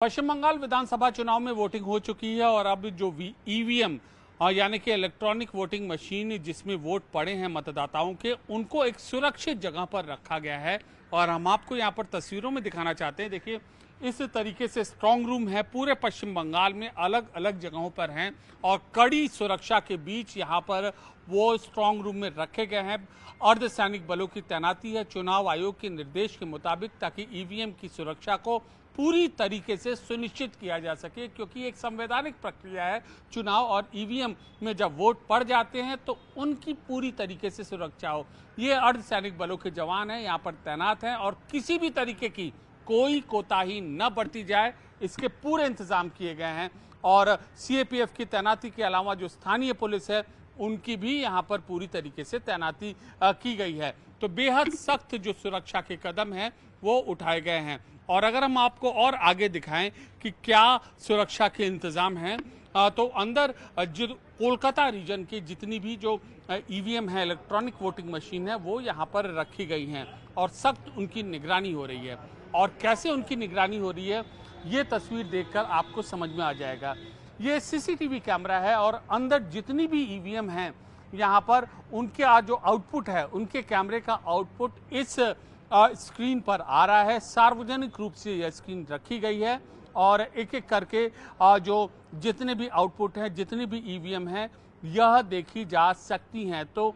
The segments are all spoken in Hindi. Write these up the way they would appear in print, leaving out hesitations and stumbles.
पश्चिम बंगाल विधानसभा चुनाव में वोटिंग हो चुकी है और अब जो ईवीएम यानी कि इलेक्ट्रॉनिक वोटिंग मशीन जिसमें वोट पड़े हैं मतदाताओं के, उनको एक सुरक्षित जगह पर रखा गया है। और हम आपको यहां पर तस्वीरों में दिखाना चाहते हैं। देखिए, इस तरीके से स्ट्रांग रूम है पूरे पश्चिम बंगाल में, अलग अलग जगहों पर हैं और कड़ी सुरक्षा के बीच यहां पर वो स्ट्रांग रूम में रखे गए हैं। अर्धसैनिक बलों की तैनाती है चुनाव आयोग के निर्देश के मुताबिक, ताकि ईवीएम की सुरक्षा को पूरी तरीके से सुनिश्चित किया जा सके, क्योंकि एक संवैधानिक प्रक्रिया है चुनाव, और ईवीएम में जब वोट पड़ जाते हैं तो उनकी पूरी तरीके से सुरक्षा हो। ये अर्धसैनिक बलों के जवान हैं, यहाँ पर तैनात हैं और किसी भी तरीके की कोई कोताही न बरती जाए, इसके पूरे इंतजाम किए गए हैं। और सीएपीएफ की तैनाती के अलावा जो स्थानीय पुलिस है उनकी भी यहाँ पर पूरी तरीके से तैनाती की गई है। तो बेहद सख्त जो सुरक्षा के कदम हैं वो उठाए गए हैं। और अगर हम आपको और आगे दिखाएं कि क्या सुरक्षा के इंतजाम हैं, तो अंदर जो कोलकाता रीजन की जितनी भी जो ईवीएम है, इलेक्ट्रॉनिक वोटिंग मशीन है, वो यहाँ पर रखी गई हैं और सख्त उनकी निगरानी हो रही है। और कैसे उनकी निगरानी हो रही है ये तस्वीर देखकर आपको समझ में आ जाएगा। ये सीसीटीवी कैमरा है और अंदर जितनी भी ईवीएम हैं यहाँ पर, उनके जो आउटपुट है, उनके कैमरे का आउटपुट इस स्क्रीन पर आ रहा है। सार्वजनिक रूप से यह स्क्रीन रखी गई है और एक एक करके जो जितने भी आउटपुट हैं, जितनी भी ईवीएम हैं, यह देखी जा सकती हैं। तो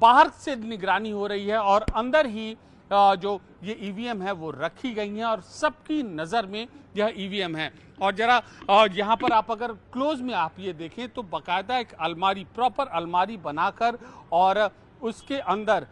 बाहर से निगरानी हो रही है और अंदर ही जो ये ईवीएम है वो रखी गई हैं और सबकी नज़र में यह ईवीएम है। और जरा यहाँ पर आप अगर क्लोज में आप ये देखें तो बाकायदा एक अलमारी, प्रॉपर अलमारी बनाकर और उसके अंदर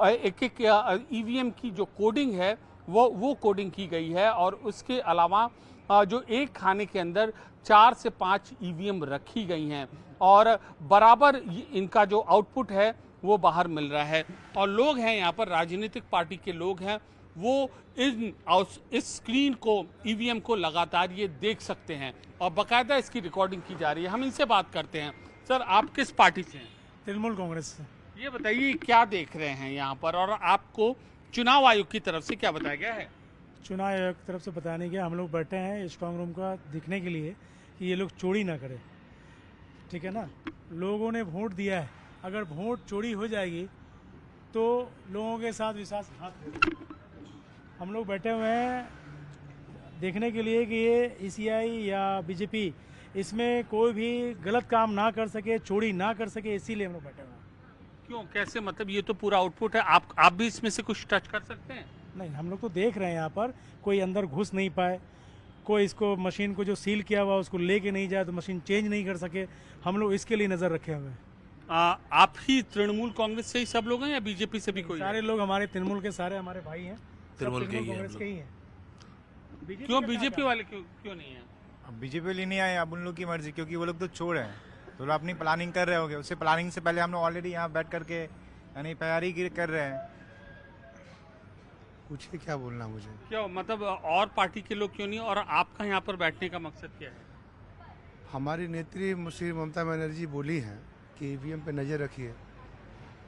एक एक ईवीएम की जो कोडिंग है वो कोडिंग की गई है। और उसके अलावा जो एक खाने के अंदर 4 से 5 ईवीएम रखी गई हैं और बराबर इनका जो आउटपुट है वो बाहर मिल रहा है। और लोग हैं यहाँ पर, राजनीतिक पार्टी के लोग हैं, वो इस स्क्रीन को, ईवीएम को लगातार ये देख सकते हैं और बाकायदा इसकी रिकॉर्डिंग की जा रही है। हम इनसे बात करते हैं। सर, आप किस पार्टी से हैं? तृणमूल कांग्रेस से। ये बताइए क्या देख रहे हैं यहाँ पर और आपको चुनाव आयोग की तरफ से क्या बताया गया है? चुनाव आयोग की तरफ से बताने गया, हम लोग बैठे हैं स्ट्रांग रूम का दिखने के लिए कि ये लोग चोरी ना करें, ठीक है ना। लोगों ने वोट दिया है, अगर वोट चोरी हो जाएगी तो लोगों के साथ विश्वासघात होगा। हम लोग बैठे हुए हैं देखने के लिए कि ये ईसीआई या बीजेपी इसमें कोई भी गलत काम ना कर सके, चोरी ना कर सके, इसीलिए हम लोग बैठे हुए हैं। क्यों, कैसे? मतलब ये तो पूरा आउटपुट है, आप भी इसमें से कुछ टच कर सकते हैं? नहीं, हम लोग तो देख रहे हैं यहाँ पर कोई अंदर घुस नहीं पाए, कोई इसको मशीन को जो सील किया हुआ उसको लेके नहीं जाए तो मशीन चेंज नहीं कर सके। हम लोग इसके लिए नज़र रखे हुए हैं। आप ही तृणमूल कांग्रेस से ही सब लोग हैं या बीजेपी से भी कोई? सारे लोग हमारे तृणमूल के, सारे हमारे भाई हैं, तृणमूल के कांग्रेस के ही हैं। क्यों बीजेपी वाले क्यों नहीं है? अब बीजेपी लिए नहीं आए, अब उन लोग की मर्जी, क्योंकि वो लोग तो चोर हैं, तो लोग अपनी प्लानिंग कर रहे होंगे। उससे प्लानिंग से पहले हम लोग ऑलरेडी यहाँ बैठ करके यानी तैयारी कर रहे हैं। पूछिए क्या बोलना मुझे। क्यों, मतलब और पार्टी के लोग क्यों नहीं, और आपका यहाँ पर बैठने का मकसद क्या है? हमारी नेत्री श्री ममता बनर्जी बोली हैं कि ईवीएम पे नज़र रखिए,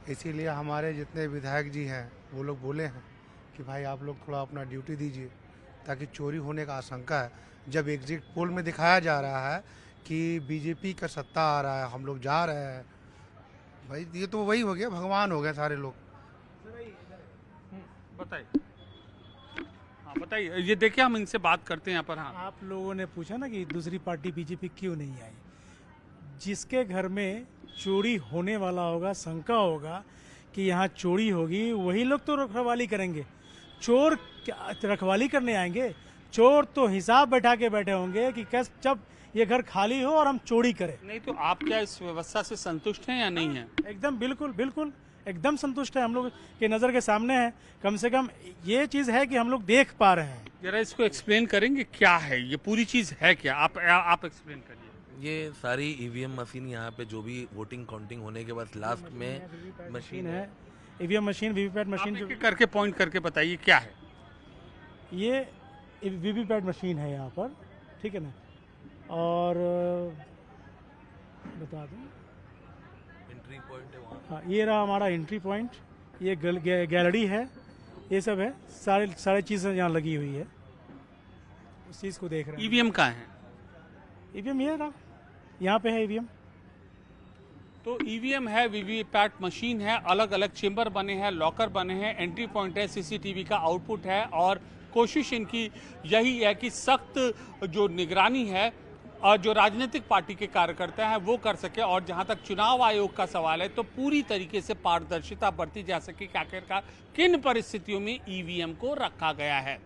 इसीलिए हमारे जितने विधायक जी हैं वो लोग बोले हैं कि भाई आप लोग थोड़ा अपना ड्यूटी दीजिए, ताकि चोरी होने का आशंका है। जब एग्जिट पोल में दिखाया जा रहा है कि बीजेपी का सत्ता आ रहा है, हम लोग जा रहे हैं, भाई ये तो वही हो गया, भगवान हो गए सारे लोग। बताइए। हाँ बताइए, ये देखिए हम इनसे बात करते हैं यहाँ पर। हाँ, आप लोगों ने पूछा ना कि दूसरी पार्टी बीजेपी क्यों नहीं आई। जिसके घर में चोरी होने वाला होगा, शंका होगा कि यहाँ चोरी होगी, वही लोग तो रखवाली करेंगे। चोर क्या रखवाली करने आएंगे? चोर तो हिसाब बैठा के बैठे होंगे कि कैसे जब ये घर खाली हो और हम चोरी करें। नहीं तो आप क्या इस व्यवस्था से संतुष्ट हैं या नहीं है? एकदम बिल्कुल बिल्कुल एकदम संतुष्ट है, हम लोग के नज़र के सामने है। कम से कम ये चीज़ है कि हम लोग देख पा रहे हैं। जरा इसको एक्सप्लेन करेंगे क्या है ये पूरी चीज़ है क्या? आप एक्सप्लेन करिए। ये सारी ईवीएम मशीन यहाँ पे जो भी वोटिंग काउंटिंग होने के बाद लास्ट में मशीन है, ईवीएम मशीन, वीवीपैट मशीन जो करके पॉइंट करके बताइए क्या है ये। वीवीपैट मशीन है यहाँ पर, ठीक है ना। और बता दूँ, एंट्री पॉइंट है वहाँ। हाँ, ये रहा हमारा एंट्री पॉइंट, ये गैलरी है, ये सब है, सारे चीज़ें यहाँ लगी हुई है। उस चीज़ को देख रहे हैं। ईवीएम कहाँ है? ईवीएम ये रहा, यहाँ पे है ईवीएम। तो ईवीएम है, वीवीपैट मशीन है, अलग अलग चेंबर बने हैं, लॉकर बने हैं, एंट्री पॉइंट है, सीसीटीवी का आउटपुट है और कोशिश इनकी यही है कि सख्त जो निगरानी है जो राजनीतिक पार्टी के कार्यकर्ता हैं वो कर सके। और जहां तक चुनाव आयोग का सवाल है तो पूरी तरीके से पारदर्शिता बरती जा सके कि आखिरकार किन परिस्थितियों में ईवीएम को रखा गया है।